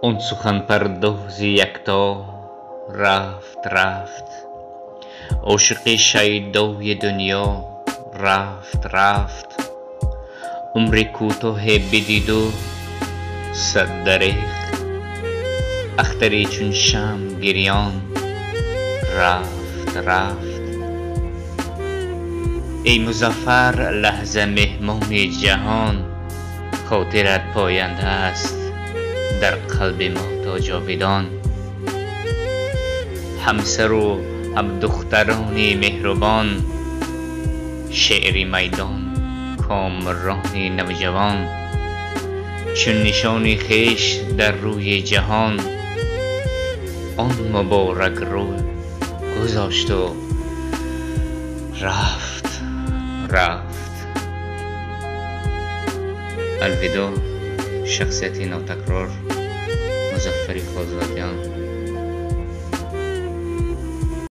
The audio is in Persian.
اون سخن پردوز یکتا رفت. عاشق شیدای دنیا رفت. عمر کوتاه بدید و صد دریغ، اختری چون شمع گریان رفت. ای مظفر لحظه مهمان جهان، خاطرت پاینده است در قلب ما تا جاودان. همسر و هم دختران مهربان، شعر میدان کامران نوجوان، چون نشان خویش در روی جهان. آن مبارک روی گذاشت و رفت. الوداع، شخصیت ناتکرار مظفر خالزادیان.